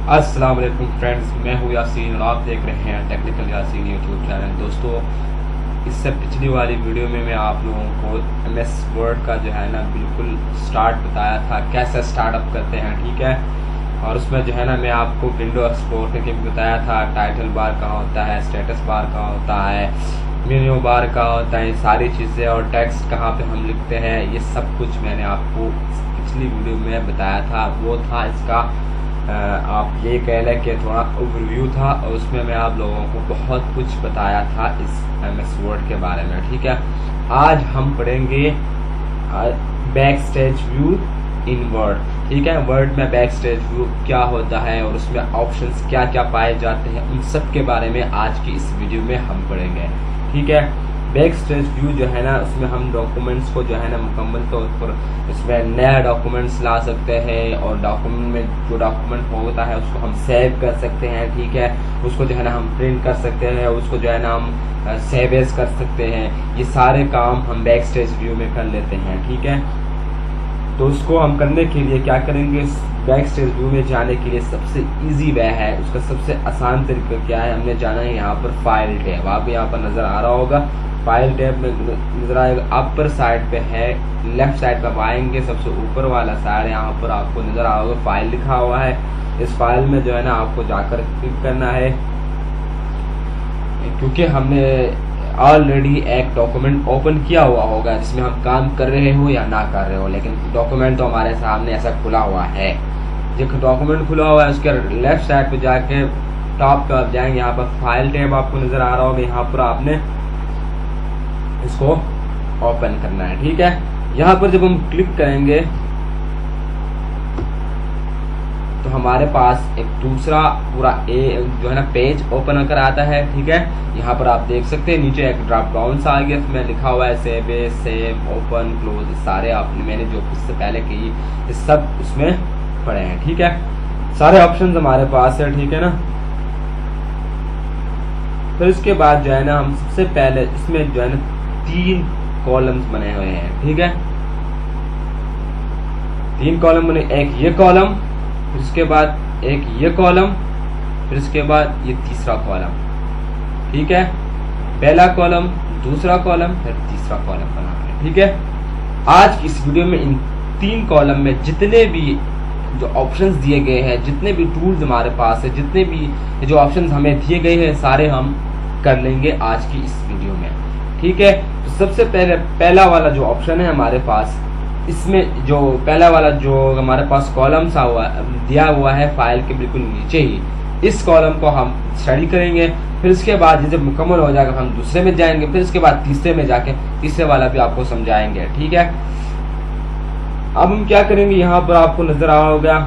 अस्सलाम वालेकुम फ्रेंड्स, मैं हूँ यासीन और आप देख रहे हैं टेक्निकल यासीन यूट्यूब चैनल। दोस्तों, इससे पिछली वाली वीडियो में मैं आप लोगों को MS वर्ड का जो है ना बिल्कुल स्टार्ट बताया था, कैसे स्टार्टअप करते हैं, ठीक है। और उसमें जो है ना मैं आपको विंडो एक्सप्लोर करके भी बताया था, टाइटल बार कहाँ होता है, स्टेटस बार कहाँ होता है, मेन्यू बार कहाँ होता है, ये सारी चीज़ें, और टेक्स्ट कहाँ पे हम लिखते हैं, ये सब कुछ मैंने आपको पिछली वीडियो में बताया था। वो था इसका आप ये कह लें कि थोड़ा ओवरव्यू था, और उसमें मैं आप लोगों को बहुत कुछ बताया था इस MS वर्ड के बारे में, ठीक है। आज हम पढ़ेंगे बैक स्टेज व्यू इन वर्ड, ठीक है। वर्ड में बैक स्टेज व्यू क्या होता है और उसमें ऑप्शंस क्या क्या पाए जाते हैं, उन सब के बारे में आज की इस वीडियो में हम पढ़ेंगे, ठीक है। बैक स्टेज व्यू जो है ना, उसमें हम डॉक्यूमेंट्स को जो है ना मुकम्मल तौर पर इसमें नया डॉक्यूमेंट्स ला सकते हैं, और डॉक्यूमेंट में जो डॉक्यूमेंट होता है उसको हम सेव कर सकते हैं, ठीक है। उसको जो है ना हम प्रिंट कर सकते हैं, उसको जो है ना हम सेव एज कर सकते हैं। ये सारे काम हम बैक स्टेज व्यू में कर लेते हैं, ठीक है। तो उसको हम करने के लिए क्या करेंगे, बैक स्टेज व्यू में जाने के लिए सबसे इजी वे है, उसका सबसे आसान तरीका क्या है, हमने जाना है यहाँ पर फाइल टैब। आपको यहाँ पर नज़र आ रहा होगा, फाइल टैब में नज़र आएगा, अपर साइड पे है, लेफ्ट साइड पर आएंगे, सबसे ऊपर वाला साइड यहाँ पर आपको नज़र आ होगा फाइल लिखा हुआ है। इस फाइल में जो है ना आपको जाकर क्लिक करना है, क्योंकि हमने ऑलरेडी एक डॉक्यूमेंट ओपन किया हुआ होगा जिसमें हम काम कर रहे हो या ना कर रहे हो, लेकिन डॉक्यूमेंट तो हमारे सामने ऐसा खुला हुआ है। जो डॉक्यूमेंट खुला हुआ है उसके लेफ्ट साइड पे जाके टॉप पे आप जाएंगे, यहाँ पर फाइल टैब आपको नज़र आ रहा होगा, यहाँ पर आपने इसको ओपन करना है, ठीक है। यहाँ पर जब हम क्लिक करेंगे तो हमारे पास एक दूसरा पूरा जो है ना पेज ओपन होकर आता है, ठीक है। यहाँ पर आप देख सकते हैं नीचे एक ड्रॉप डाउन सा आ गया, इसमें लिखा हुआ है save as, save, open, close, सारे आपने मैंने जो इससे पहले की ये सब उसमें पड़े हैं, ठीक है। सारे ऑप्शंस हमारे पास है, ठीक है ना। फिर इसके बाद जो है ना हम सबसे पहले इसमें जो है ना 3 कॉलम्स बने हुए हैं, ठीक है। 3 कॉलम बने, एक ये कॉलम, फिर इसके बाद एक ये कॉलम, फिर इसके बाद ये तीसरा कॉलम, ठीक है। पहला कॉलम, दूसरा कॉलम, फिर तीसरा कॉलम बना है, ठीक है। आज की इस वीडियो में इन 3 कॉलम में जितने भी जो ऑप्शंस दिए गए हैं, जितने भी टूल्स हमारे पास है, जितने भी जो ऑप्शंस हमें दिए गए हैं, सारे हम कर लेंगे आज की इस वीडियो में, ठीक है। तो सबसे पहले पहला वाला जो ऑप्शन है हमारे पास, इसमें जो पहला वाला जो हमारे पास कॉलम सा हुआ दिया हुआ है फाइल के बिल्कुल नीचे ही, इस कॉलम को हम स्टडी करेंगे। फिर इसके बाद जब मुकम्मल हो जाएगा हम दूसरे में जाएंगे, फिर इसके बाद तीसरे में जाके तीसरे वाला भी आपको समझाएंगे, ठीक है। अब हम क्या करेंगे, यहाँ पर आपको नजर आ होगा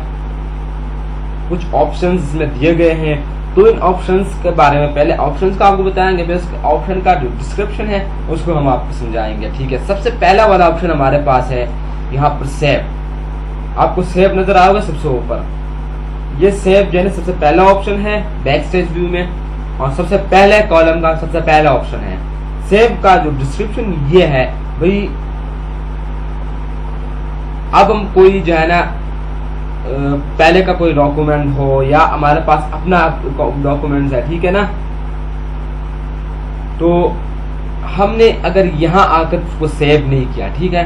कुछ ऑप्शंस इसमें दिए गए हैं, तो इन ऑप्शंस के बारे में पहले ऑप्शंस का आपको बताएंगे, फिर ऑप्शन का जो डिस्क्रिप्शन है उसको हम आपको समझाएंगे, ठीक है। सबसे पहला वाला ऑप्शन हमारे पास है यहाँ पर सेव। आपको सेव नजर आओगे सबसे ऊपर, ये सेव जो है ना सबसे पहला ऑप्शन है बैक स्टेज व्यू में, और सबसे पहले कॉलम का सबसे पहला ऑप्शन है। सेव का जो डिस्क्रिप्शन ये है भाई, अब हम कोई जो है ना पहले का कोई डॉक्यूमेंट हो या हमारे पास अपना डॉक्यूमेंट्स है, ठीक है ना, तो हमने अगर यहाँ आकर उसको सेव नहीं किया, ठीक है,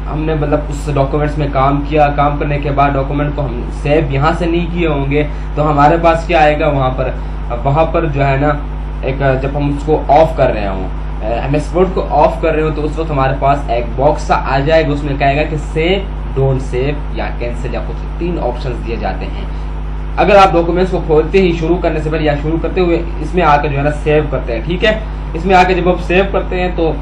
हमने मतलब उस डॉक्यूमेंट्स में काम किया, काम करने के बाद डॉक्यूमेंट को हम सेव यहाँ से नहीं किए होंगे, तो हमारे पास क्या आएगा वहाँ पर जो है ना एक, जब हम उसको ऑफ कर रहे हों, MS वर्ड को ऑफ कर रहे हो, तो उस वक्त हमारे पास एक बॉक्स सा आ जाएगा, उसमें कहेगा कि सेव, डोंट सेव या कैंसिल, या कुछ 3 ऑप्शंस दिए जाते हैं। अगर आप डॉक्यूमेंट्स को खोलते ही शुरू करने से पहले या शुरू करते हुए इसमें आकर जो है ना सेव करते हैं, ठीक है। इसमें आके जब आप सेव करते हैं तो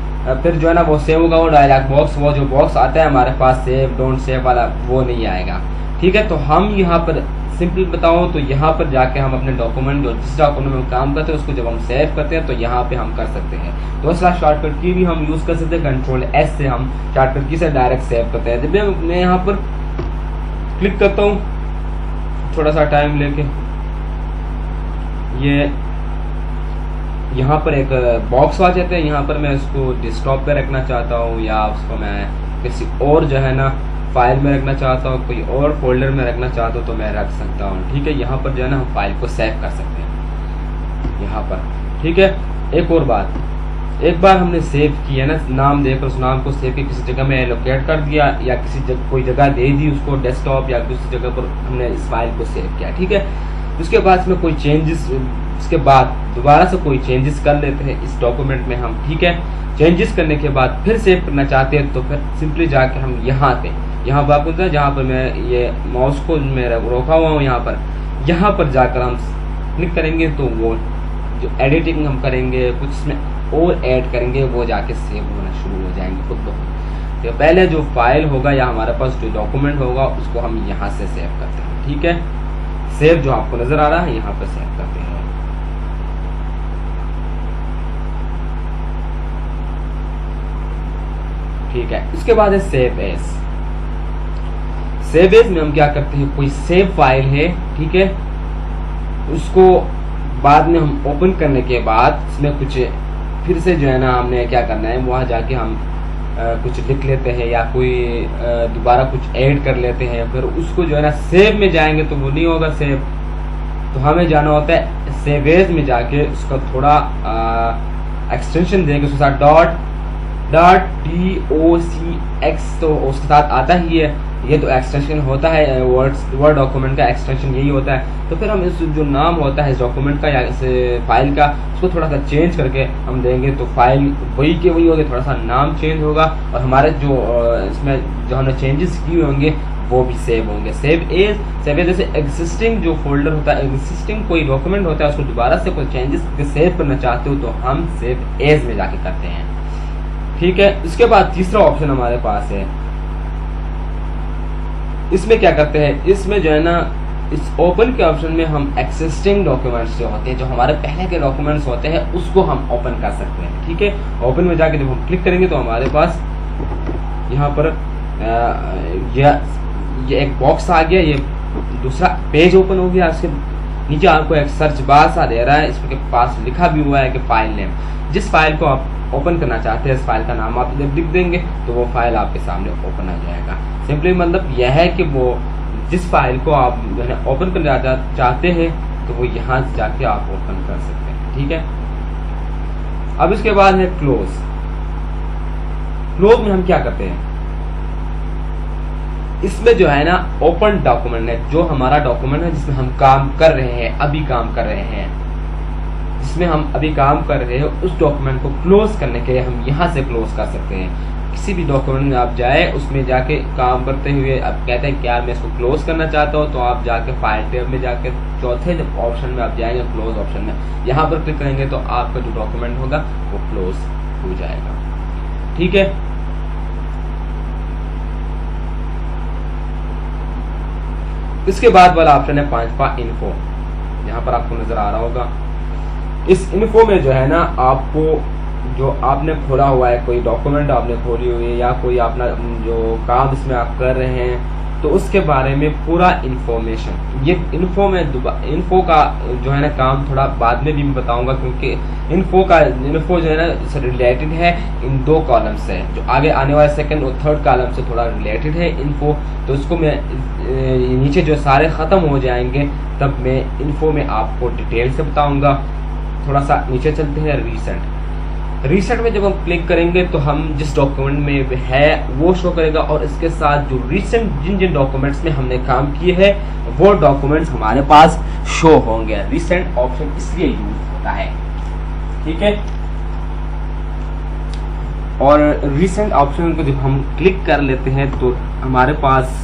फिर जो है ना वो सेव होगा, वो डायलॉग बॉक्स, वो जो बॉक्स आता है हमारे पास सेव डोंट सेव वाला, वो नहीं आएगा, ठीक है। तो हम यहाँ पर सिंपल बताऊँ तो यहाँ पर जाके हम अपने डॉक्यूमेंट जो जिस डॉक्यूमेंट में काम करते हैं उसको जब हम सेव करते हैं तो यहाँ पे हम कर सकते हैं। दूसरा शॉर्टकट की भी हम यूज़ कर सकते हैं, Ctrl+S से हम शॉर्टकट की से डायरेक्ट सेव करते हैं। जब मैं यहाँ पर क्लिक करता हूँ थोड़ा सा टाइम लेके, ये यहाँ पर एक बॉक्स आ जाते हैं, यहाँ पर मैं उसको डेस्कटॉप पे रखना चाहता हूँ या उसको मैं किसी और जो है ना फाइल में रखना चाहता हूँ, कोई और फोल्डर में रखना चाहता हूँ तो मैं रख सकता हूँ। ठीक है, यहाँ पर जो है ना हम फाइल को सेव कर सकते हैं यहाँ पर। ठीक है, एक और बात, एक बार हमने सेव किया ना, नाम देकर उस नाम को सेव किया, किसी जगह में एलोकेट कर दिया या किसी कोई जगह दे दी उसको, डेस्कटॉप या दूसरी जगह पर हमने इस फाइल को सेव किया। ठीक है, उसके बाद इसमें कोई चेंजेस, उसके बाद दोबारा से कोई चेंजेस कर लेते हैं इस डॉक्यूमेंट में हम। ठीक है, चेंजेस करने के बाद फिर सेव करना चाहते हैं तो फिर सिंपली जाके हम यहाँ पर आपको होता है जहाँ पर मैं ये माउस को मैं रोका हुआ हूँ, यहाँ पर जाकर हम क्लिक करेंगे तो वो जो एडिटिंग हम करेंगे, कुछ इसमें और ऐड करेंगे, वो जाके सेव होना शुरू हो जाएंगे खुद ब खुद। तो पहले जो फाइल होगा या हमारे पास जो डॉक्यूमेंट होगा उसको हम यहाँ से सेव करते हैं। ठीक है, सेव जो आपको नजर आ रहा है यहाँ पर सेव करते हैं। ठीक है, इसके बाद है सेव एज। सेव एज में हम क्या करते हैं, कोई सेव फाइल है, ठीक है, उसको बाद में हम ओपन करने के बाद इसमें कुछ फिर से जो है ना हमने क्या करना है, वहाँ जाके हम कुछ लिख लेते हैं या कोई दोबारा कुछ ऐड कर लेते हैं, फिर उसको जो है ना सेव में जाएंगे तो वो नहीं होगा सेव, तो हमें जाना होता है सेव एज में जाके उसका थोड़ा एक्सटेंशन देंगे उसके साथ .docx तो उसके साथ आता ही है, ये तो एक्सटेंशन होता है, वर्ड डॉक्यूमेंट का एक्सटेंशन यही होता है। तो फिर हम इस जो नाम होता है इस डॉक्यूमेंट का या इस फाइल का, उसको थोड़ा सा चेंज करके हम देंगे तो फाइल वही के वही होगी, थोड़ा सा नाम चेंज होगा और हमारे जो इसमें जो हमने चेंजेस किए होंगे वो भी सेव होंगे। सेव एज जैसे एग्जिस्टिंग जो फोल्डर होता है, एग्जिस्टिंग कोई डॉक्यूमेंट होता है, उसको दोबारा से कोई चेंजेस सेव करना चाहते हो तो हम सेव एज में जाके करते हैं। ठीक है, इसके बाद तीसरा ऑप्शन हमारे पास है, इसमें क्या करते हैं, इसमें जो है ना इस ओपन के ऑप्शन में हम एक्सिस्टिंग डॉक्यूमेंट्स जो होते हैं, जो हमारे पहले के डॉक्यूमेंट्स होते हैं, उसको हम ओपन कर सकते हैं। ठीक है, ओपन में जाके जब हम क्लिक करेंगे तो हमारे पास यहाँ पर ये एक बॉक्स आ गया, ये दूसरा पेज ओपन हो गया। इसके नीचे आपको एक सर्च बार सा दे रहा है, इसके पास लिखा भी हुआ है कि फाइल नेम, जिस फाइल को आप ओपन करना चाहते हैं इस फाइल का नाम आप जब लिख देंगे तो वो फाइल आपके सामने ओपन आ जाएगा। सिंपली मतलब यह है कि वो जिस फाइल को आप ओपन करना चाहते हैं तो वो यहाँ से जाके आप ओपन कर सकते हैं। ठीक है, अब इसके बाद है क्लोज। क्लोज में हम क्या करते हैं, इसमें जो है ना ओपन डॉक्यूमेंट है, जो हमारा डॉक्यूमेंट है जिसमें हम काम कर रहे हैं, अभी काम कर रहे हैं, जिसमें हम अभी काम कर रहे हैं, उस डॉक्यूमेंट को क्लोज करने के लिए हम यहाँ से क्लोज कर सकते हैं। किसी भी डॉक्यूमेंट में आप जाए, उसमें जाके काम करते हुए आप कहते हैं कि यार मैं इसको क्लोज करना चाहता हूँ, तो आप जाके फाइल टैब में जाके चौथे ऑप्शन में आप जाएंगे क्लोज ऑप्शन में, यहाँ पर क्लिक करेंगे तो आपका जो डॉक्यूमेंट होगा वो क्लोज हो जाएगा। ठीक है, इसके बाद वाला ऑप्शन है 5वां इन्फो, यहाँ पर आपको नजर आ रहा होगा। इस इन्फो में जो है ना आपको जो आपने खोला हुआ है, कोई डॉक्यूमेंट आपने खोली हुई है या कोई अपना जो काम इसमें आप कर रहे हैं, तो उसके बारे में पूरा इन्फॉर्मेशन, ये इन्फो का जो है ना काम थोड़ा बाद में भी मैं बताऊंगा, क्योंकि इन्फो जो है ना इससे रिलेटेड है इन 2 कॉलम से, जो आगे आने वाले सेकंड और थर्ड कॉलम से थोड़ा रिलेटेड है इन्फो। तो उसको मैं नीचे जो सारे ख़त्म हो जाएंगे तब मैं इन्फो में आपको डिटेल से बताऊँगा। थोड़ा सा नीचे चलते हैं, रीसेंट में जब हम क्लिक करेंगे तो हम जिस डॉक्यूमेंट में है वो शो करेगा, और इसके साथ जो रिसेंट जिन डॉक्यूमेंट्स में हमने काम किए हैं वो डॉक्यूमेंट्स हमारे पास शो होंगे। रिसेंट ऑप्शन इसलिए यूज होता है। ठीक है, और रिसेंट ऑप्शन को जब हम क्लिक कर लेते हैं तो हमारे पास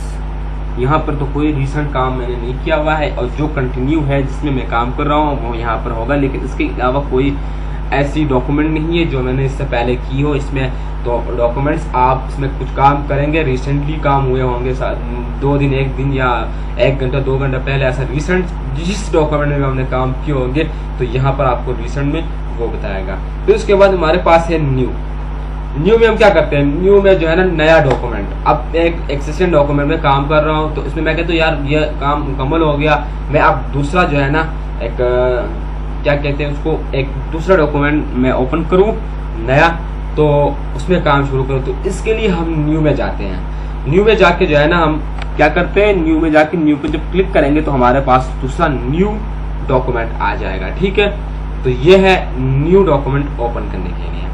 यहाँ पर तो कोई रिसेंट काम मैंने नहीं किया हुआ है, और जो कंटिन्यू है जिसमें मैं काम कर रहा हूँ वो यहाँ पर होगा, लेकिन इसके अलावा कोई ऐसी डॉक्यूमेंट नहीं है जो मैंने इससे पहले की हो। इसमें तो डॉक्यूमेंट्स आप इसमें कुछ काम करेंगे, रिसेंटली काम हुए होंगे 2 दिन 1 दिन या 1 घंटा 2 घंटा पहले, ऐसा रिसेंट जिस डॉक्यूमेंट में हमने काम किए होंगे तो यहाँ पर आपको रिसेंट में वो बताएगा। फिर उसके बाद हमारे पास है न्यू में हम क्या करते हैं, न्यू में जो है ना नया डॉक्यूमेंट, अब एक एक्सिस्टिंग डॉक्यूमेंट में काम कर रहा हूँ तो इसमें मैं कहता हूँ यार ये काम मुकम्मल हो गया, मैं अब दूसरा जो है ना एक क्या कहते हैं उसको, एक दूसरा डॉक्यूमेंट मैं ओपन करूँ नया, तो उसमें काम शुरू करूँ। तो इसके लिए हम न्यू में जाते हैं। न्यू में जाके जो है ना हम क्या करते हैं, न्यू में जाके न्यू पे जब क्लिक करेंगे तो हमारे पास दूसरा न्यू डॉक्यूमेंट आ जाएगा। ठीक है, तो ये है न्यू डॉक्यूमेंट ओपन करने के लिए,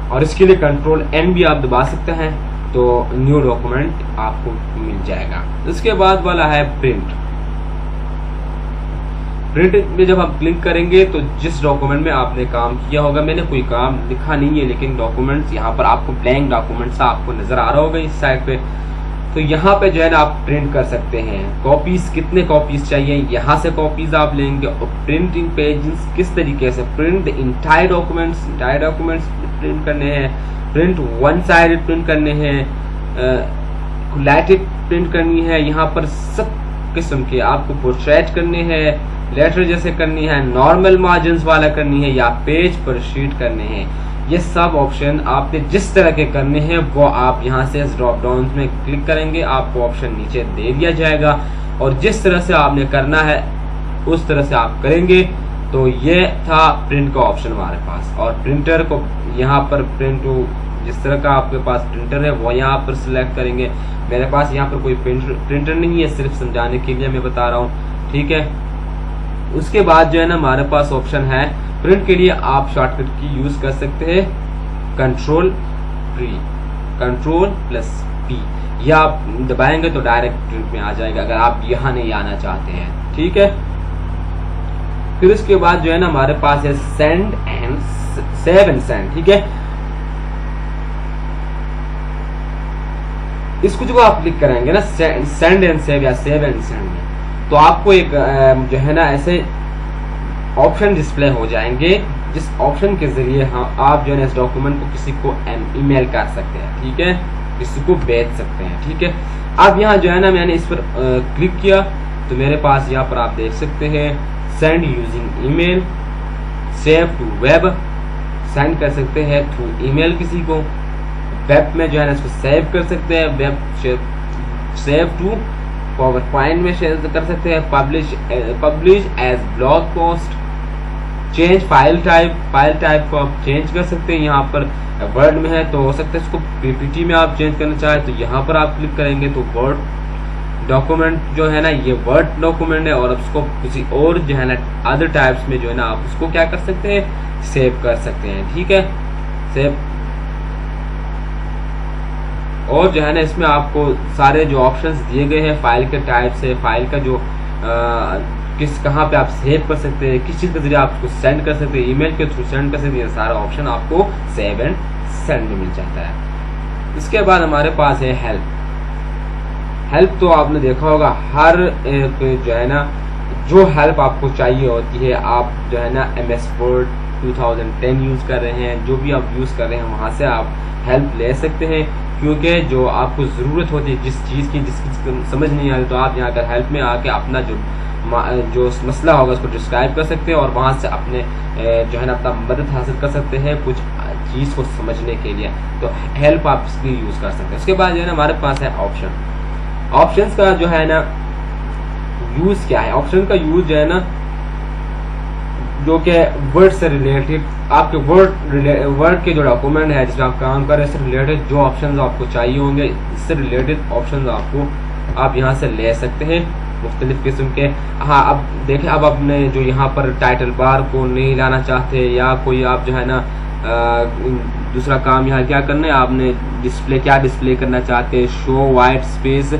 और इसके लिए कंट्रोल N भी आप दबा सकते हैं तो न्यू डॉक्यूमेंट आपको मिल जाएगा। इसके बाद वाला है प्रिंट। प्रिंट में जब आप क्लिक करेंगे तो जिस डॉक्यूमेंट में आपने काम किया होगा, मैंने कोई काम लिखा नहीं है लेकिन डॉक्यूमेंट्स यहाँ पर आपको ब्लैंक डॉक्यूमेंट्स आपको नजर आ रहा होगा इस साइड पे, तो यहाँ पे जो है ना आप प्रिंट कर सकते हैं। कॉपीज कितने कॉपीज चाहिए, यहाँ से कॉपीज आप लेंगे। और प्रिंटिंग पेजेस किस तरीके से, प्रिंट इंटायर डॉक्यूमेंट्स प्रिंट करने हैं, प्रिंट वन साइडेड प्रिंट करने हैं, कोलैटेड प्रिंट करनी है, यहाँ पर सब किस्म के आपको पोर्ट्रेट करने हैं, लेटर जैसे करनी है, नॉर्मल मार्जिन वाला करनी है, या पेज पर शीट करने हैं। ये सब ऑप्शन आपने जिस तरह के करने हैं वो आप यहाँ से ड्रॉप डाउन में क्लिक करेंगे, आपको ऑप्शन नीचे दे दिया जाएगा और जिस तरह से आपने करना है उस तरह से आप करेंगे। तो ये था प्रिंट का ऑप्शन हमारे पास। और प्रिंटर को यहाँ पर प्रिंट जिस तरह का आपके पास प्रिंटर है वो यहाँ पर सिलेक्ट करेंगे। मेरे पास यहाँ पर कोई प्रिंटर नहीं है, सिर्फ समझाने के लिए मैं बता रहा हूँ। ठीक है, उसके बाद जो है ना हमारे पास ऑप्शन है प्रिंट के लिए आप शॉर्टकट की यूज कर सकते हैं, कंट्रोल प्लस P, या आप दबाएंगे तो डायरेक्ट प्रिंट में आ जाएगा अगर आप यहाँ नहीं आना चाहते हैं। ठीक है, फिर उसके बाद जो है ना हमारे पास है send and save and send. ठीक है, इसको जो आप क्लिक करेंगे ना सेंड एंड सेव या सेव एंड सेंड में, तो आपको एक जो है ना ऐसे ऑप्शन डिस्प्ले हो जाएंगे जिस ऑप्शन के जरिए आप जो है इस डॉक्यूमेंट को किसी को ईमेल कर सकते हैं। ठीक है, किसी को भेज सकते हैं। ठीक है, अब यहाँ जो है ना मैंने इस पर क्लिक किया तो मेरे पास यहाँ पर आप देख सकते हैं send using email, save to web, send कर सकते हैं थ्रू ईमेल किसी को, वेब में जो है ना इसको सेव कर सकते हैं, web save to PowerPoint में शेयर कर सकते हैं, publish as blog post, change file type को आप चेंज कर सकते हैं। यहाँ पर वर्ड में है तो हो सकता है इसको पीपीटी में आप चेंज करना चाहें तो यहाँ पर आप क्लिक करेंगे तो वर्ड डॉक्यूमेंट जो है ना ये वर्ड डॉक्यूमेंट है, और उसको किसी और जो है ना अदर टाइप्स में जो है ना आप उसको क्या कर सकते हैं, सेव कर सकते हैं। ठीक है, सेव। और जो है ना इसमें आपको सारे जो ऑप्शंस दिए गए हैं फाइल के टाइप से, फाइल का जो कहाँ पे आप सेव कर सकते हैं, किस चीज़ के जरिए आप उसको सेंड कर सकते हैं, ईमेल के थ्रू सेंड कर सकते हैं, सारा ऑप्शन आपको सेव एंड सेंड में मिल जाता है। इसके बाद हमारे पास है हेल्प तो आपने देखा होगा हर एक जो है ना जो हेल्प आपको चाहिए होती है, आप जो है ना MS Word 2010 यूज़ कर रहे हैं, जो भी आप यूज़ कर रहे हैं वहाँ से आप हेल्प ले सकते हैं, क्योंकि जो आपको ज़रूरत होती है जिस चीज़ की समझ नहीं आ रही तो आप यहाँ कर हेल्प में आके अपना जो मसला होगा उसको डिस्क्राइब कर सकते हैं और वहाँ से अपने जो है ना अपना मदद हासिल कर सकते हैं कुछ चीज़ को समझने के लिए। तो हेल्प आप इसकी यूज़ कर सकते हैं। उसके बाद जो है ना हमारे पास है ऑप्शंस का जो है ना यूज़ क्या है। ऑप्शन का यूज़ जो है ना जो कि वर्ड से रिलेटेड आपके वर्ड के जो डॉक्यूमेंट है जिसमें आप काम कर रहे हैं इससे रिलेटेड जो ऑप्शंस आपको चाहिए होंगे, इससे रिलेटेड ऑप्शंस आपको आप यहाँ से ले सकते हैं मुख्तलिफ किस्म के। हाँ, अब देखें, अब आपने जो यहाँ पर टाइटल बार को नहीं लाना चाहते या कोई आप जो है ना दूसरा काम यहाँ क्या करना है, आपने डिस्प्ले करना चाहते हैं, show white space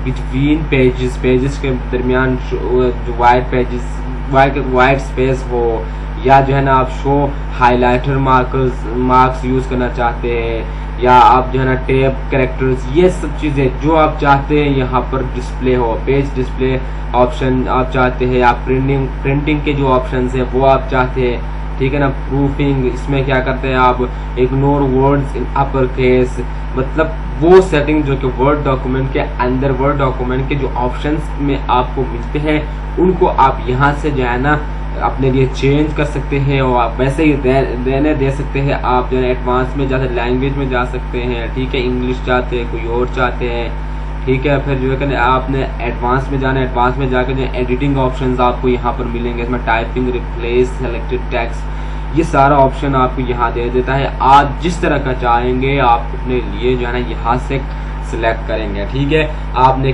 between pages के दरमियान जो वाइट स्पेस हो, या जो है ना आप शो हाइलाइटर मार्क्स यूज़ करना चाहते हैं, या आप जो है ना टेप कैरेक्टर्स, ये सब चीज़ें जो आप चाहते हैं यहाँ पर डिस्प्ले हो। पेज डिस्प्ले ऑप्शन आप चाहते हैं, आप प्रिंटिंग के जो ऑप्शन है वो आप चाहते हैं। ठीक है ना, प्रूफिंग, इसमें क्या करते हैं आप ignore words in upper case, मतलब वो सेटिंग जो कि वर्ड डॉक्यूमेंट के अंदर वर्ड डॉक्यूमेंट के जो ऑप्शंस में आपको मिलते हैं उनको आप यहाँ से जो है ना अपने लिए चेंज कर सकते हैं और आप वैसे ही दे सकते हैं। आप जो है एडवांस में जाते लैंग्वेज में जा सकते हैं। ठीक है, इंग्लिश चाहते हैं, कोई और चाहते हैं। ठीक है, फिर जो है आपने एडवांस में जाना है, एडवांस में जाकर जो एडिटिंग ऑप्शंस आपको यहाँ पर मिलेंगे, इसमें टाइपिंग, रिप्लेस, सेलेक्टेड टेक्स्ट, ये सारा ऑप्शन आपको यहाँ दे देता है। आप जिस तरह का चाहेंगे आप अपने लिए जो है ना यहाँ से सिलेक्ट करेंगे। ठीक है, आपने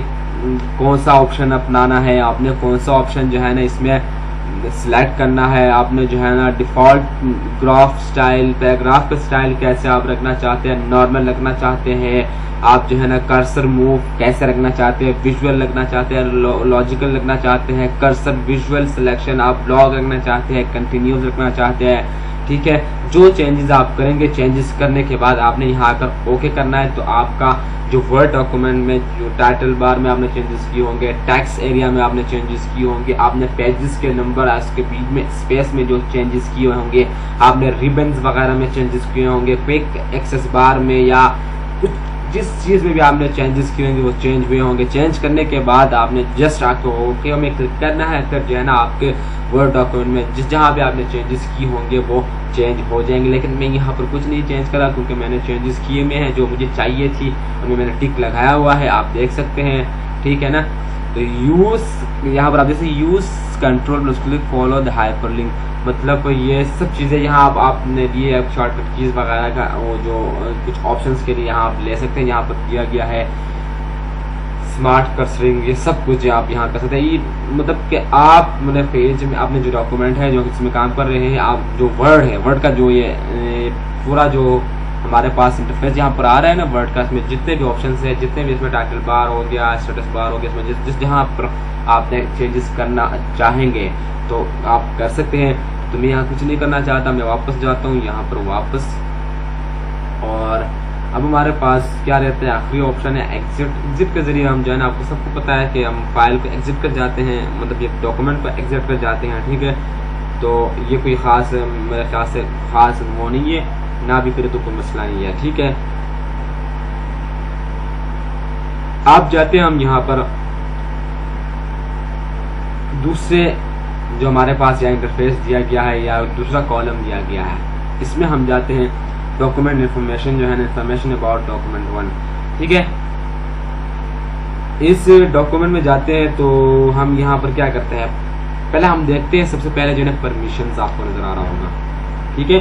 कौन सा ऑप्शन अपनाना है, आपने कौन सा ऑप्शन जो है ना इसमें सिलेक्ट करना है, आपने जो है ना डिफ़ॉल्ट ग्राफ स्टाइल, पैराग्राफ का स्टाइल कैसे आप रखना चाहते हैं, नॉर्मल रखना चाहते हैं, आप जो है ना कर्सर मूव कैसे रखना चाहते हैं, विजुअल रखना चाहते हैं, लॉजिकल रखना चाहते हैं, कर्सर विजुअल सिलेक्शन आप ब्लॉग रखना चाहते हैं, कंटिन्यूस रखना चाहते हैं। ठीक है, जो चेंजेस आप करेंगे, चेंजेस करने के बाद आपने यहाँ आकर ओके करना है। तो आपका जो वर्ड डॉक्यूमेंट में जो टाइटल बार में आपने चेंजेस किए होंगे, टेक्स्ट एरिया में आपने चेंजेस किए होंगे, आपने पेजेस के नंबर उसके बीच में स्पेस में जो चेंजेस किए होंगे, आपने रिबन्स वगैरह में चेंजेस किए होंगे, क्विक एक्सेस बार में या कुछ जिस चीज़ में भी आपने चेंजेस किए होंगे वो चेंज हुए होंगे। चेंज करने के बाद आपने जस्ट आके ओके में क्लिक करना है। फिर जो है ना आपके वर्ड डॉक्यूमेंट में जिस जहाँ भी आपने चेंजेस किए होंगे वो चेंज हो जाएंगे। लेकिन मैं यहाँ पर कुछ नहीं चेंज करा क्योंकि मैंने चेंजेस किए में हैं जो मुझे चाहिए थी, उनमें मैंने टिक लगाया हुआ है, आप देख सकते हैं। ठीक है ना, तो यूज़ यहाँ पर आप जैसे use control plus click follow the hyperlink, मतलब ये सब चीज़ें यहाँ आपने लिए शॉर्टकट कीज़ वगैरह का वो जो कुछ ऑप्शंस के लिए यहाँ आप ले सकते हैं। यहाँ पर दिया गया है स्मार्ट कर्सरिंग, ये सब कुछ आप यहाँ कर सकते हैं। ये मतलब कि आप मैंने पेज में आपने जो डॉक्यूमेंट है जो इसमें काम कर रहे हैं, आप जो वर्ड है, वर्ड का जो ये पूरा जो हमारे पास इंटरफेस यहाँ पर आ रहा है ना वर्ड का, इसमें जितने भी ऑप्शंस है, जितने भी इसमें टाइटल बार हो गया, स्टेटस बार हो गया, इसमें जिस जहाँ पर आपने चेंजेस करना चाहेंगे तो आप कर सकते हैं। तो मैं यहाँ कुछ नहीं करना चाहता, मैं वापस जाता हूँ यहाँ पर वापस। और अब हमारे पास क्या रहता है, आखिरी ऑप्शन है एग्जिट। एग्जिट के जरिए हम जो है ना, आपको सबको पता है कि हम फाइल को एग्जिट कर जाते हैं, मतलब ये डॉक्यूमेंट को एग्जिट कर जाते हैं। ठीक है, तो ये कोई ख़ास मेरे ख्याल से ख़ास वो नहीं है, ना भी करे तो कोई मसला नहीं है। ठीक है, आप जाते हैं हम यहाँ पर दूसरे जो हमारे पास यहाँ इंटरफेस दिया गया है या दूसरा कॉलम दिया गया है, इसमें हम जाते हैं डॉक्यूमेंट इन्फॉर्मेशन जो है ना, इन्फॉर्मेशन अबाउट डॉक्यूमेंट 1। ठीक है, इस डॉक्यूमेंट में जाते हैं तो हम यहाँ पर क्या करते हैं, पहले हम देखते हैं सबसे पहले जो है परमिशंस आपको नजर आ रहा होगा। ठीक है,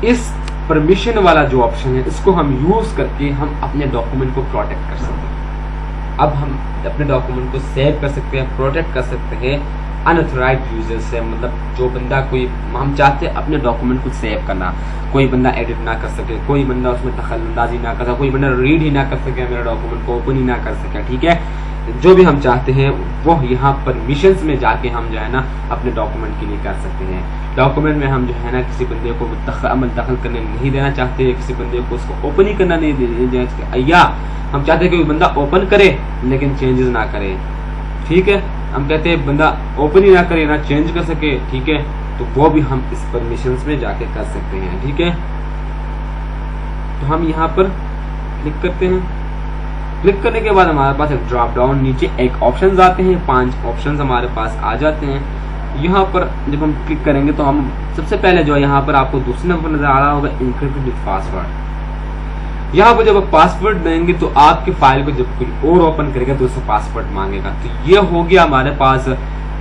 इस परमिशन वाला जो ऑप्शन है इसको हम यूज करके हम अपने डॉक्यूमेंट को प्रोटेक्ट कर सकते हैं। अब हम अपने डॉक्यूमेंट को सेव कर सकते हैं, प्रोटेक्ट कर सकते हैं अनऑथराइज्ड यूजर से, मतलब जो बंदा कोई हम चाहते हैं अपने डॉक्यूमेंट को सेव करना, कोई बंदा एडिट ना कर सके, कोई बंदा उसमें दखलंदाजी ना कर सके, कोई बंदा रीड ही ना कर सके, मेरे डॉक्यूमेंट को ओपन ही ना कर सके। ठीक है, जो भी हम चाहते हैं वो यहाँ परमिशंस में जाके हम जो है ना अपने डॉक्यूमेंट के लिए कर सकते हैं। डॉक्यूमेंट में हम जो है ना किसी बंदे को दखल करने नहीं देना चाहते, किसी बंदे को उसको ओपन ही करना नहीं देना, या हम चाहते हैं कि बंदा ओपन करे लेकिन चेंजेस ना करे। ठीक है, हम कहते हैं बंदा ओपन ही ना करे ना चेंज कर सके। ठीक है, तो वो भी हम इस परमिशंस में जाके कर सकते हैं। ठीक है, तो हम यहाँ पर क्लिक करते हैं। क्लिक करने के बाद हमारे पास एक ड्रॉप डाउन नीचे एक ऑप्शंस आते हैं, 5 ऑप्शंस हमारे पास आ जाते हैं। यहाँ पर जब हम क्लिक करेंगे तो हम सबसे पहले जो यहाँ पर आपको दूसरे नंबर नजर आ रहा होगा इनक्रिप्टेड विद पासवर्ड। यहाँ पर जब आप पासवर्ड देंगे तो आपकी फाइल को जब कोई और ओपन करेगा तो उससे पासवर्ड मांगेगा। तो ये हो गया हमारे पास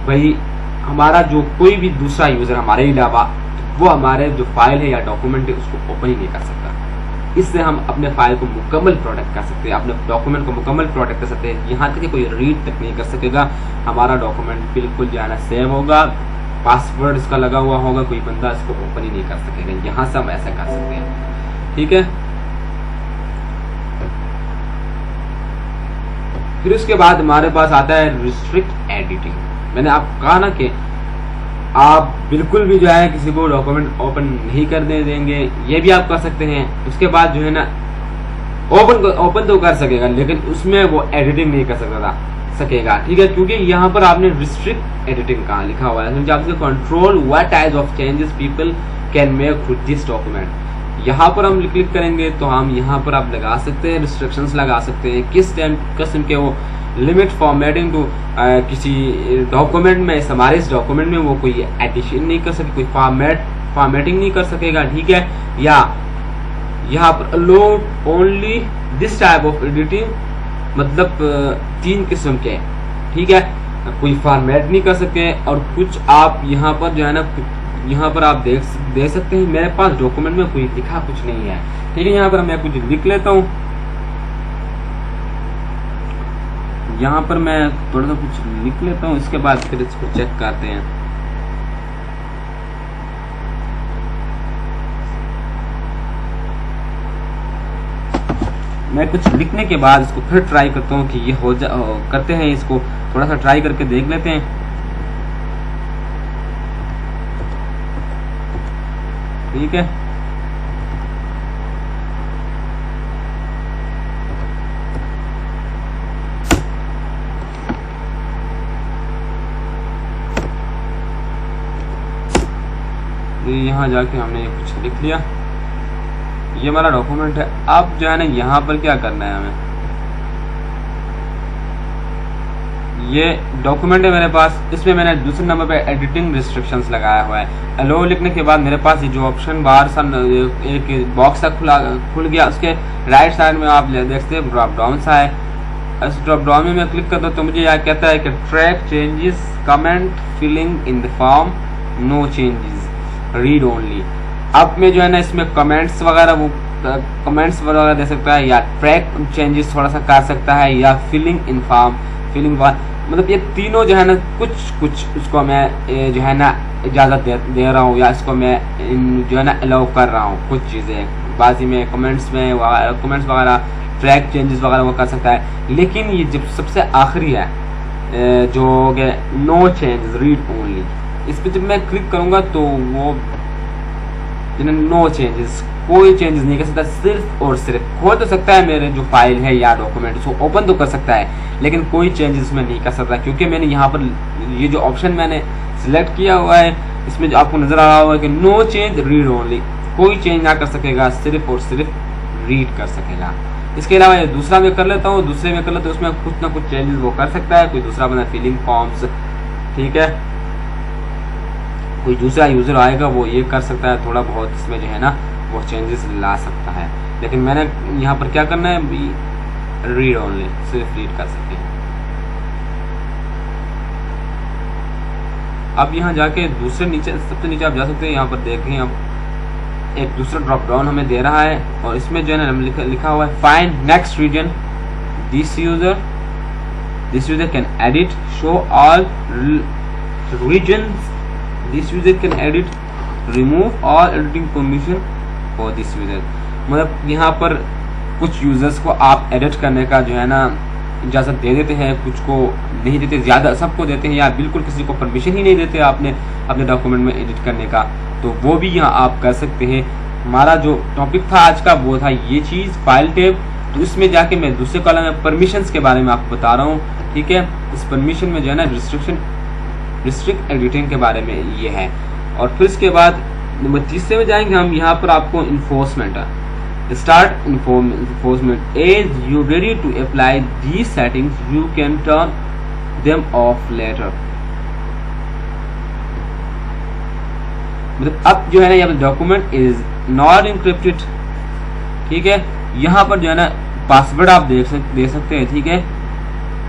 भाई, हमारा जो कोई भी दूसरा यूजर हमारे अलावा वो हमारे जो फाइल है या डॉक्यूमेंट है उसको ओपन ही नहीं कर सकता। इससे हम अपने फाइल को मुकम्मल प्रोटेक्ट कर सकते हैं, अपने डॉक्यूमेंट को मुकम्मल प्रोटेक्ट कर सकते हैं। यहाँ तक कि कोई रीड तक नहीं कर सकेगा, हमारा डॉक्यूमेंट बिल्कुल जो है ना सेव होगा, पासवर्ड इसका लगा हुआ होगा, कोई बंदा इसको ओपन ही नहीं कर सकेगा। यहाँ से हम ऐसा कर सकते हैं। ठीक है, फिर उसके बाद हमारे पास आता है रिस्ट्रिक्ट एडिटिंग। मैंने आपको कहा ना कि आप बिल्कुल भी जो है किसी को डॉक्यूमेंट ओपन नहीं करने देंगे, ये भी आप कर सकते हैं। उसके बाद जो है ना ओपन तो कर सकेगा लेकिन उसमें वो एडिटिंग नहीं कर सकेगा। ठीक है, क्योंकि यहाँ पर आपने रिस्ट्रिक्ट एडिटिंग कहा लिखा हुआ है, आपसे control what types of changes people can make through this document. यहाँ पर हम क्लिक करेंगे तो हम यहाँ पर आप लगा सकते हैं रिस्ट्रिक्शंस लगा सकते हैं, किस किस्म के वो लिमिट फॉर्मेटिंग टू किसी डॉक्यूमेंट में, हमारे इस डॉक्यूमेंट में वो कोई एडिशन नहीं कर सके, कोई फॉर्मेटिंग नहीं कर सकेगा। ठीक है, या यहाँ पर allow only this type of editing, मतलब 3 किस्म के। ठीक है, कोई फॉर्मेट नहीं कर सके और कुछ आप यहाँ पर जो है ना यहाँ पर आप देख सकते हैं मेरे पास डॉक्यूमेंट में कोई लिखा कुछ नहीं है। ठीक है, यहाँ पर मैं कुछ लिख लेता हूँ। यहाँ पर मैं थोड़ा सा कुछ लिख लेता हूँ, इसके बाद फिर इसको चेक करते हैं। मैं कुछ लिखने के बाद इसको फिर ट्राई करता हूँ कि ये करते हैं, इसको थोड़ा सा ट्राई करके देख लेते हैं। ठीक है, यहाँ जाके हमने कुछ लिख लिया, ये हमारा डॉक्यूमेंट है। अब जो है ना यहाँ पर क्या करना है हमें, ये डॉक्यूमेंट है मेरे पास, इसमें मैंने दूसरे नंबर पे एडिटिंग रिस्ट्रिक्शंस लगाया हुआ है। अलो लिखने के बाद मेरे पास ये जो ऑप्शन बाहर सा एक बॉक्स सा खुल गया, उसके राइट साइड में आप देखते हैं ड्रॉप डाउन सा है। इस ड्रॉप डाउन में मैं क्लिक करता हूँ तो मुझे यहाँ कहता है कि track changes comment filling in the form, no changes, read only. अब मैं जो है ना इसमें कमेंट्स वगैरह दे सकता है, या ट्रैक चेंजेस थोड़ा सा कर सकता है, या फिलिंग इन फॉर्म, मतलब ये तीनों जो है ना कुछ उसको मैं जो है ना इजाज़त दे रहा हूँ, या इसको मैं जो है ना अलाउ कर रहा हूँ कुछ चीज़ें। बाजी में कमेंट्स वगैरह ट्रैक चेंजेस वगैरह वो कर सकता है। लेकिन ये जब सबसे आखिरी है जो नो चेंजेस रीड ओनली, इस पर जब मैं क्लिक करूँगा तो वो नो चेंजेस, कोई चेंजेस नहीं कर सकता, सिर्फ और सिर्फ खोल तो सकता है मेरे जो फाइल है या डॉक्यूमेंट, उसको ओपन तो कर सकता है, लेकिन कोई चेंजेस में नहीं कर सकता, क्योंकि मैंने यहाँ पर ये जो ऑप्शन मैंने सिलेक्ट किया हुआ है, इसमें जो आपको नजर आ रहा होगा कि नो चेंज रीड ओनली, कोई चेंज ना कर सकेगा, सिर्फ और सिर्फ रीड कर सकेगा। इसके अलावा ये दूसरा मैं कर लेता हूँ, उसमें कुछ ना कुछ चेंजेस वो कर सकता है, कोई दूसरा बना फिलिंग फॉर्म्स, ठीक है, कोई दूसरा यूजर आएगा वो ये कर सकता है, थोड़ा बहुत इसमें जो है ना वो चेंजेस ला सकता है। लेकिन मैंने यहाँ पर क्या करना है, रीड ओनली, सिर्फ रीड कर सकते हैं। अब यहाँ जाके दूसरे नीचे, सबसे नीचे आप जा सकते हैं, यहाँ पर देखें अब एक दूसरा ड्रॉप डाउन हमें दे रहा है, और इसमें जो है ना लिखा हुआ है find next region, this user can edit show all regions, this user can edit remove all editing permission for this user. मतलब यहाँ पर कुछ यूजर्स को आप एडिट करने का जो है ना इजाज़त दे देते हैं, कुछ को नहीं देते, ज़्यादा सबको देते हैं, या बिल्कुल किसी को परमिशन ही नहीं देते आपने अपने डॉक्यूमेंट में एडिट करने का, तो वो भी यहाँ आप कर सकते हैं। हमारा जो टॉपिक था आज का वो था ये चीज़, फाइल टेब। तो इसमें जाके मैं दूसरे कॉलम में परमिशंस के बारे में आपको बता रहा हूँ। ठीक है, इस परमिशन में जो है ना रिस्ट्रिक्ट एडिटिंग के बारे में ये है। और फिर इसके बाद नंबर 30 में जाएंगे हम, यहाँ पर आपको enforcement start enforcement as you ready to apply these settings you can turn them off later. मतलब अब जो है ना यहाँ पर डॉक्यूमेंट इज नॉट इनक्रिप्टेड। ठीक है, यहाँ पर जो है ना पासवर्ड आप दे सकते हैं। ठीक है,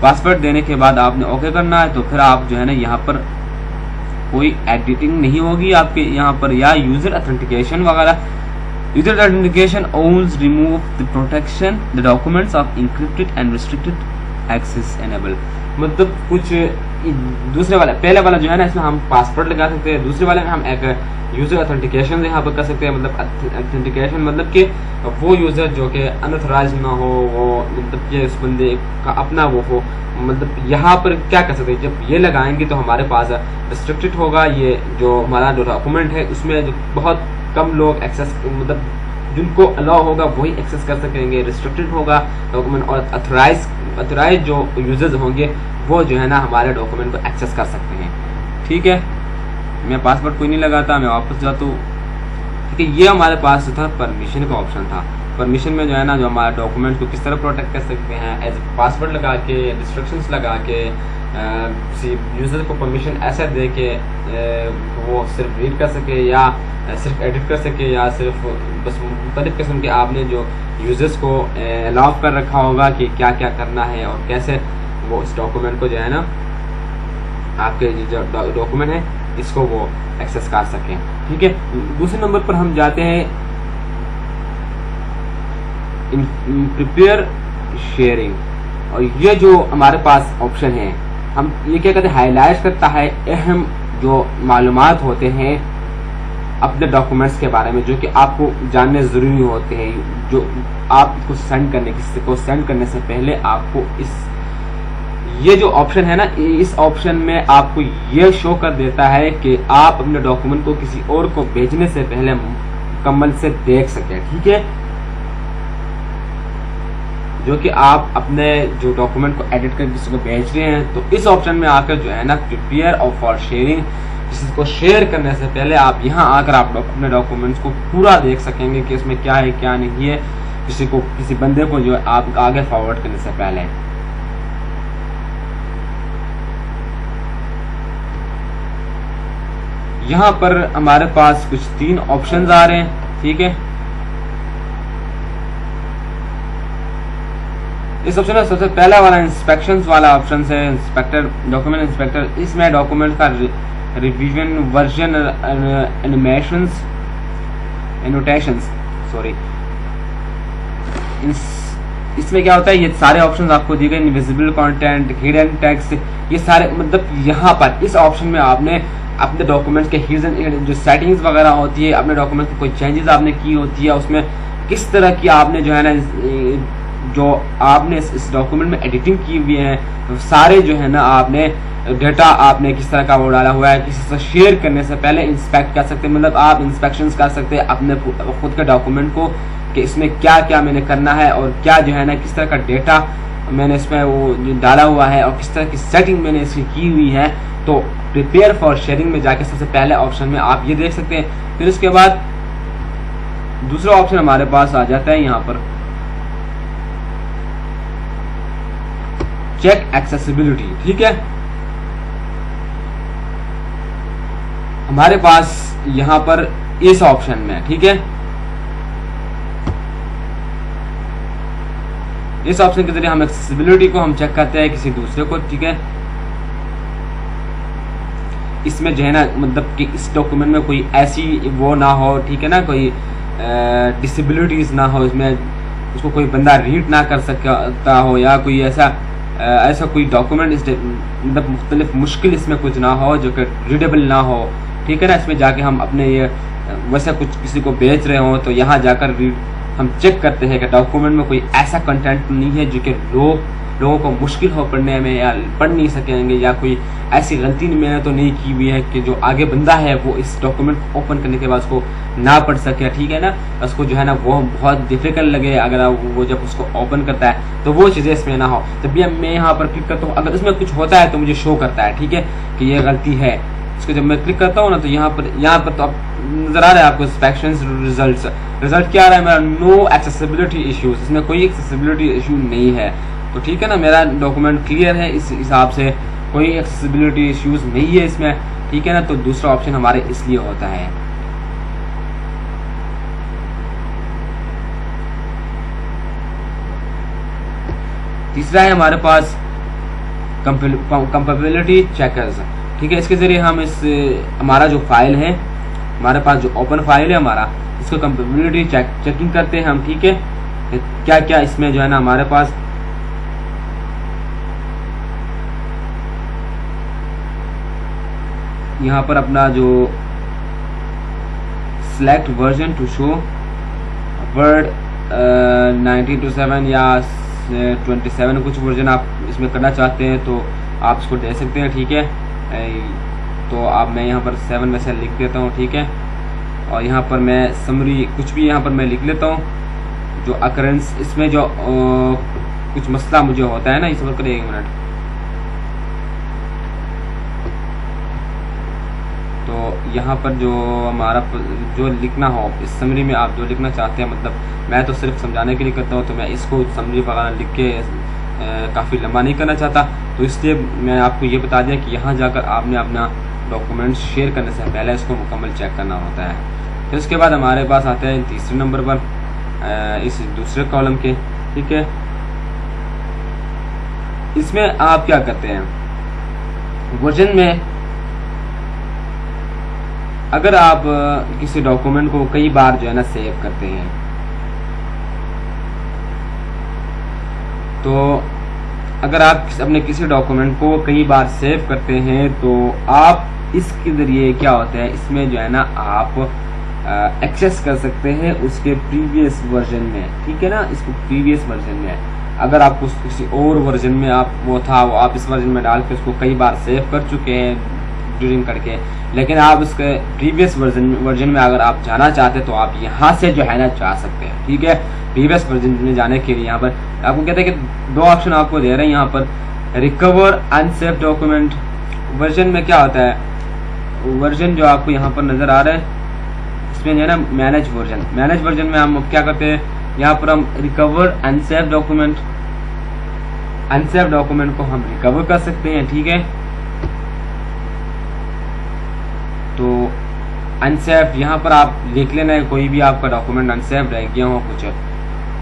पासवर्ड देने के बाद आपने ओके करना है, तो फिर आप जो है ना यहाँ पर कोई एडिटिंग नहीं होगी आपके यहाँ पर, या यूजर ऑथेंटिकेशन वगैरह। User authentication once remove the protection the documents of encrypted and restricted access enable. मतलब कुछ दूसरे वाला, पहले वाला जो है ना इसमें हम पासवर्ड लगा सकते हैं, दूसरे वाले में हम एक यूजर ऑथेंटिकेशन यहाँ पर कर सकते हैं। मतलब ऑथेंटिकेशन मतलब कि वो यूजर जो कि अनऑथराइज्ड ना हो, वो मतलब कि उस बंदे का अपना वो हो। मतलब यहाँ पर क्या कर सकते हैं, जब ये लगाएंगे तो हमारे पास रिस्ट्रिक्टेड होगा, ये जो हमारा जो डॉक्यूमेंट है उसमें जो बहुत कम लोग एक्सेस, मतलब जिनको अलाउ होगा वही एक्सेस कर सकेंगे। रिस्ट्रिक्टेड होगा डॉक्यूमेंट, और अथराइज जो यूजर्स होंगे वो जो है ना हमारे डॉक्यूमेंट को एक्सेस कर सकते हैं। ठीक है, मैं पासवर्ड कोई नहीं लगाता, मैं वापस जाता हूँ। ठीक है, ये हमारे पास था परमिशन का ऑप्शन था। परमिशन में जो है ना जो हमारे डॉक्यूमेंट को किस तरह प्रोटेक्ट कर सकते हैं, एज पासवर्ड लगा के, रिस्ट्रिक्शंस लगा के, यूजर को परमिशन ऐसा दे के वो सिर्फ रीड कर सके, या सिर्फ एडिट कर सके, या सिर्फ बस मुख्तलिफ किस्म के आपने जो यूजर्स को अलाउ कर रखा होगा कि क्या क्या करना है और कैसे वो इस डॉक्यूमेंट को जो है ना आपके जो डॉक्यूमेंट है इसको वो एक्सेस कर सकें। ठीक है, दूसरे नंबर पर हम जाते हैं प्रिपेयर शेयरिंग, और ये जो हमारे पास ऑप्शन है, हम ये क्या कहते हैं, हाईलाइट करता है अहम जो मालूमात होते हैं अपने डॉक्यूमेंट्स के बारे में, जो कि आपको जानने जरूरी होते हैं, जो आपको सेंड करने, किसी को सेंड करने से पहले आपको ये जो ऑप्शन है ना, इस ऑप्शन में आपको ये शो कर देता है कि आप अपने डॉक्यूमेंट को किसी और को भेजने से पहले मुकम्मल से देख सके। ठीक है, जो कि आप अपने जो डॉक्यूमेंट को एडिट कर किसी को भेज रहे हैं, तो इस ऑप्शन में आकर जो है ना प्रिपेयर और फॉर शेयरिंग, किसी को शेयर करने से पहले आप यहाँ आकर आप अपने डॉक्यूमेंट्स को पूरा देख सकेंगे कि इसमें क्या है क्या नहीं है, किसी बंदे को जो आप आगे फॉरवर्ड करने से पहले। यहाँ पर हमारे पास कुछ 3 ऑप्शंस आ रहे हैं। ठीक है, इस ऑप्शन में सबसे पहला वाला इंस्पेक्शंस वाला ऑप्शन है, इंस्पेक्टर, डॉक्यूमेंट इंस्पेक्टर। इसमें डॉक्यूमेंट का revision, version, animations, annotations, sorry, इसमें क्या होता है, ये सारे ऑप्शंस आपको दिए गए, इनविजिबल कंटेंट, हिडन टेक्स्ट, ये सारे मतलब यहाँ पर इस ऑप्शन में आपने अपने डॉक्यूमेंट्स के हिडन जो सेटिंग्स वगैरह होती है, अपने डॉक्यूमेंट्स की कोई चेंजेस आपने की होती है, उसमें किस तरह की आपने जो है ना जो आपने इस डॉक्यूमेंट में एडिटिंग की हुई है, तो सारे जो है ना आपने डेटा आपने किस तरह का वो डाला हुआ है, किसी से शेयर करने से पहले इंस्पेक्ट कर सकते हैं, मतलब आप इंस्पेक्शंस कर सकते हैं अपने खुद के डॉक्यूमेंट को कि इसमें क्या क्या मैंने करना है और क्या जो है ना किस तरह का डेटा मैंने इसमें वो डाला हुआ है और किस तरह की सेटिंग मैंने इसकी की हुई है। तो प्रिपेयर फॉर शेयरिंग में जाके सबसे पहले ऑप्शन में आप ये देख सकते हैं। फिर उसके बाद दूसरा ऑप्शन हमारे पास आ जाता है यहाँ पर चेक एक्सेसिबिलिटी। ठीक है, हमारे पास यहाँ पर इस ऑप्शन में, ठीक है, इस ऑप्शन के जरिए हम एक्सेसिबिलिटी को हम चेक करते हैं किसी दूसरे को। ठीक है, इसमें जो है ना मतलब कि इस डॉक्यूमेंट में कोई ऐसी वो ना हो, ठीक है ना, कोई डिसेबिलिटीज ना हो, इसमें उसको कोई बंदा रीड ना कर सकता हो, या कोई ऐसा कोई डॉक्यूमेंट मतलब मुख्तलिफ मुश्किल इसमें कुछ ना हो जो कि रीडेबल ना हो। ठीक है ना, इसमें जाके हम अपने ये वैसा कुछ किसी को बेच रहे हो तो यहाँ जाकर हम चेक करते हैं कि डॉक्यूमेंट में कोई ऐसा कंटेंट नहीं है जो कि लोगों को मुश्किल हो पढ़ने में या पढ़ नहीं सकेंगे, या कोई ऐसी गलती मैंने तो नहीं की हुई है कि जो आगे बंदा है वो इस डॉक्यूमेंट ओपन करने के बाद उसको ना पढ़ सके। ठीक है ना, उसको जो है ना वो बहुत डिफिकल्ट लगे अगर वो जब उसको ओपन करता है, तो वो चीज़ें इसमें ना हो। जब भी मैं यहाँ पर क्लिक करता हूँ, अगर इसमें कुछ होता है तो मुझे शो करता है, ठीक है, कि ये गलती है। इसको जब मैं क्लिक करता हूँ ना, तो यहाँ पर तो अब नजर आ रहा है आपको इंस्पेक्शंस रिजल्ट क्या आ रहा है मेरा, नो एक्सेसिबिलिटी इश्यूज, इसमें कोई एक्सेसिबिलिटी इशू नहीं है। तो ठीक है ना, मेरा डॉक्यूमेंट क्लियर है, इस हिसाब से कोई एक्सेसिबिलिटी इश्यूज नहीं है इसमें। ठीक है ना, तो दूसरा ऑप्शन हमारे इसलिए होता है। तीसरा है हमारे पास कंपेबिलिटी चेकर्स। ठीक है, इसके जरिए हम हमारा जो फाइल है, हमारे पास जो ओपन फाइल है हमारा, इसको कंपेबिलिटी चेकिंग करते हैं हम। ठीक है, क्या क्या इसमें जो है ना हमारे पास यहाँ पर अपना जो select version two show word 1927 या 27 कुछ वर्जन आप इसमें करना चाहते हैं तो आप इसको दे सकते हैं। ठीक है, तो आप मैं यहाँ पर 7 में से लिख देता हूँ। ठीक है, और यहाँ पर मैं समरी कुछ भी यहाँ पर मैं लिख लेता हूँ जो अकरेंस इसमें जो कुछ मसला मुझे होता है ना, इस वक्त 1 मिनट। तो यहाँ पर जो हमारा जो लिखना हो इस समरी में, आप जो लिखना चाहते हैं, मतलब मैं तो सिर्फ समझाने के लिए करता हूँ, तो मैं इसको समरी वगैरह लिख के काफ़ी लंबा नहीं करना चाहता, तो इसलिए मैं आपको ये बता दिया कि यहाँ जाकर आपने अपना डॉक्यूमेंट शेयर करने से पहले इसको मुकम्मल चेक करना होता है। फिर उसके बाद हमारे पास आते हैं तीसरे नंबर पर इस दूसरे कॉलम के। ठीक है, इसमें आप क्या करते हैं, वर्जन में अगर आप किसी डॉक्यूमेंट को कई बार जो है ना सेव करते हैं, तो अगर आप अपने किसी डॉक्यूमेंट को कई बार सेव करते हैं तो आप इसके ज़रिए क्या होता है, इसमें जो है ना आप एक्सेस कर सकते हैं उसके प्रीवियस वर्जन में, ठीक है ना। इसको प्रीवियस वर्जन में अगर आपको किसी और वर्जन में आप वो आप इस वर्जन में डाल के उसको कई बार सेव कर चुके हैं ड्यूरिंग करके, लेकिन आप उसके प्रीवियस वर्जन में अगर आप जाना चाहते हैं तो आप यहाँ से जो है ना जा सकते हैं, ठीक है। प्रीवियस वर्जन में जाने के लिए यहाँ पर आपको कहते हैं कि 2 ऑप्शन आपको दे रहे हैं यहाँ पर, रिकवर अनसेव डॉक्यूमेंट। वर्जन में क्या होता है, वर्जन जो आपको यहाँ पर नज़र आ रहा है इसमें जो है ना मैनेज वर्जन में हम क्या करते हैं, यहाँ पर हम रिकवर अनसेव डॉक्यूमेंट को हम रिकवर कर सकते हैं, ठीक है। तो अनसेव यहाँ पर आप लिख लेना है, कोई भी आपका डॉक्यूमेंट अनसेव रह गया हो, कुछ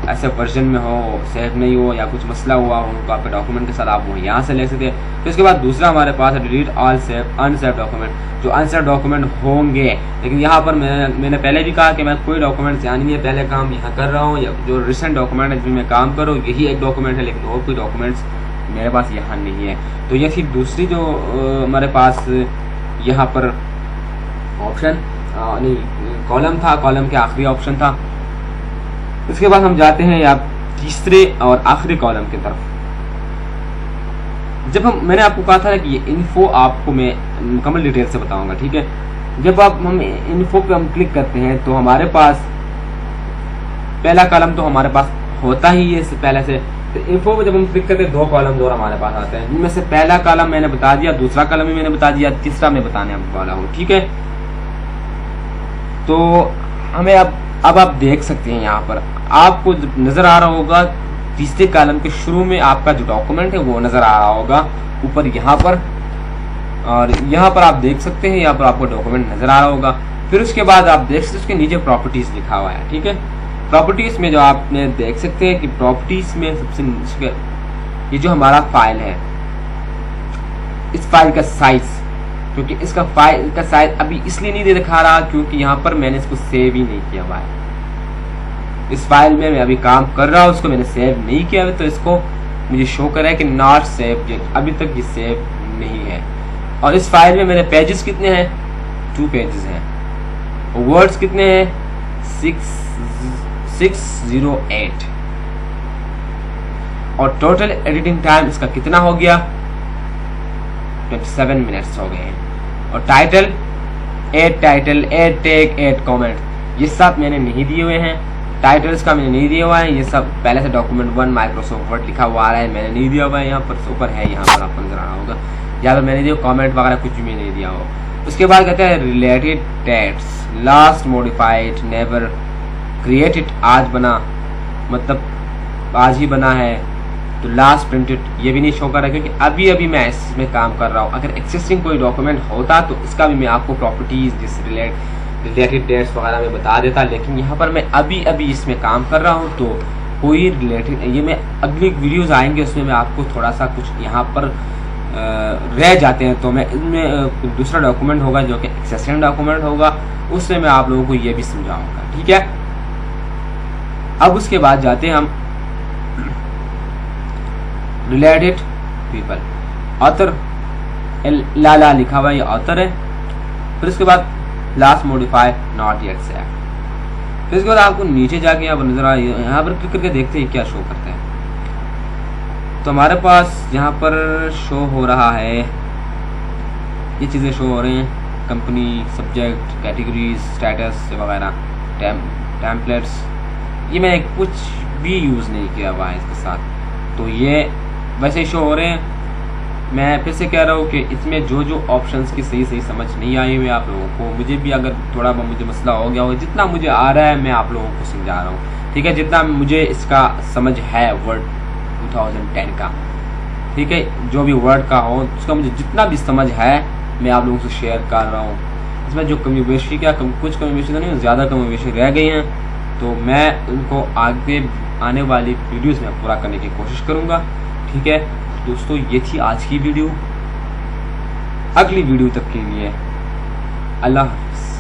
ऐसे वर्जन में हो, सेव नहीं हो या कुछ मसला हुआ हो तो आपके डॉक्यूमेंट के साथ आप वो यहाँ से ले सकते हैं। तो इसके बाद दूसरा हमारे पास है डिलीट ऑल अनसेव डॉक्यूमेंट, जो अनसेव डॉक्यूमेंट होंगे। लेकिन यहाँ पर मैंने पहले भी कहा कि मैं कोई डॉक्यूमेंट यहाँ नहीं है, पहले काम यहाँ कर रहा हूँ, या जो रिसेंट डॉक्यूमेंट है जिनमें काम करो यही एक डॉक्यूमेंट है, लेकिन और कोई डॉक्यूमेंट्स मेरे पास यहाँ नहीं है। तो ये थी दूसरी जो हमारे पास यहाँ पर ऑप्शन नहीं कॉलम था, कॉलम के आखिरी ऑप्शन था। इसके बाद हम जाते हैं आप तीसरे और आखिरी कॉलम की तरफ। जब मैंने आपको कहा था कि ये इन्फो आपको मैं मुकम्मल डिटेल से बताऊंगा, ठीक है। जब हम इन्फो पे हम क्लिक करते हैं तो हमारे पास पहला कॉलम तो हमारे पास होता ही है पहले से। तो इन्फो पे जब हम क्लिक करते हैं 2 कॉलम और हमारे पास आते हैं, जिनमें से पहला कॉलम मैंने बता दिया, दूसरा कॉलम भी मैंने बता दिया, तीसरा मैं बताने वाला हूँ, ठीक है। तो हमें अब आप देख सकते हैं यहाँ पर आपको नजर आ रहा होगा तीसरे कॉलम के शुरू में आपका जो डॉक्यूमेंट है वो नजर आ रहा होगा ऊपर यहाँ पर, और यहाँ पर आप देख सकते हैं, यहाँ पर आपको डॉक्यूमेंट नजर आ रहा होगा। फिर उसके बाद आप देख सकते हैं उसके नीचे प्रॉपर्टीज लिखा हुआ है, ठीक है। प्रॉपर्टीज में जो आपने देख सकते हैं कि प्रॉपर्टीज में सबसे ये जो हमारा फाइल है, इस फाइल का साइज, क्योंकि इसका फाइल का साइज अभी इसलिए नहीं दिखा रहा क्योंकि यहाँ पर मैंने इसको सेव ही नहीं किया हुआ है। इस फाइल में मैं अभी काम कर रहा हूँ, उसको मैंने सेव नहीं किया है, तो इसको मुझे शो कर रहा है कि नॉट सेव येट, अभी तक ये सेव नहीं है। और इस फाइल में मेरे पेजेस कितने हैं, 2 पेजेस हैं, और वर्ड्स कितने हैं 608, और टोटल एडिटिंग टाइम इसका कितना हो गया 27 मिनट्स हो गए हैं। और टाइटल 8 टेक 8 कमेंट, ये सब मैंने नहीं दिए हुए हैं, टाइटल्स का मैंने नहीं दिया हुआ है, ये सब पहले से डॉक्यूमेंट 1 माइक्रोसॉफ्ट वर्ड लिखा हुआ आ रहा है, मैंने नहीं दिया हुआ है। यहाँ पर ऊपर है, यहाँ पर आपको नजर आ रहा होगा, या तो मैंने दिया कमेंट वगैरह कुछ भी नहीं दिया हो। उसके बाद कहते हैं related text, last modified, never created, आज बना मतलब आज ही बना है, तो लास्ट प्रिंटेड ये भी नहीं शो कर रहा है क्योंकि अभी मैं इसमें काम कर रहा हूँ। अगर एक्सिस्टिंग कोई डॉक्यूमेंट होता तो इसका भी मैं आपको प्रॉपर्टीज जिस रिलेटेड डेट्स वगैरह में बता देता, लेकिन यहाँ पर मैं अभी इसमें काम कर रहा हूँ, तो कोई रिलेटेड ये मैं अगली वीडियोज़ आएंगे उसमें मैं आपको थोड़ा सा कुछ यहाँ पर रह जाते हैं, तो मैं इनमें दूसरा डॉक्यूमेंट होगा जो कि एक्सिस्टिंग डॉक्यूमेंट होगा, उससे मैं आप लोगों को ये भी समझाऊंगा, ठीक है। अब उसके बाद जाते हैं हम रिलेटेड पीपल, ऑथर लाला लिखा हुआ ये ऑथर है। फिर उसके बाद last modify not yet save. फिर उसके बाद आपको नीचे जाके यहाँ पर नजर आ, यहाँ पर क्लिक करके देखते हैं क्या शो करते हैं। तो हमारे पास यहाँ पर शो हो रहा है, ये चीज़ें शो हो रही हैं, कंपनी, सब्जेक्ट, कैटेगरीज, स्टेटस वगैरह, टेम्पलेट्स, ये मैंने कुछ भी यूज़ नहीं किया हुआ है इसके साथ, तो ये वैसे ही शो हो रहे हैं। मैं फिर से कह रहा हूँ कि इसमें जो ऑप्शंस की सही समझ नहीं आई हुई आप लोगों को, मुझे भी अगर थोड़ा मुझे मसला हो गया हो, जितना मुझे आ रहा है मैं आप लोगों को समझा रहा हूँ, ठीक है, जितना मुझे इसका समझ है वर्ड 2010 का, ठीक है, जो भी वर्ड का हो उसका मुझे जितना भी समझ है मैं आप लोगों से शेयर कर रहा हूँ। इसमें जो कमी बेशी कुछ कमी बेशी तो नहीं, ज़्यादा कमी बेशी रह गई हैं, तो मैं उनको आगे आने वाली वीडियोज़ में पूरा करने की कोशिश करूँगा, ठीक है दोस्तों। ये थी आज की वीडियो, अगली वीडियो तक के लिए अल्लाह हाफ़िज़।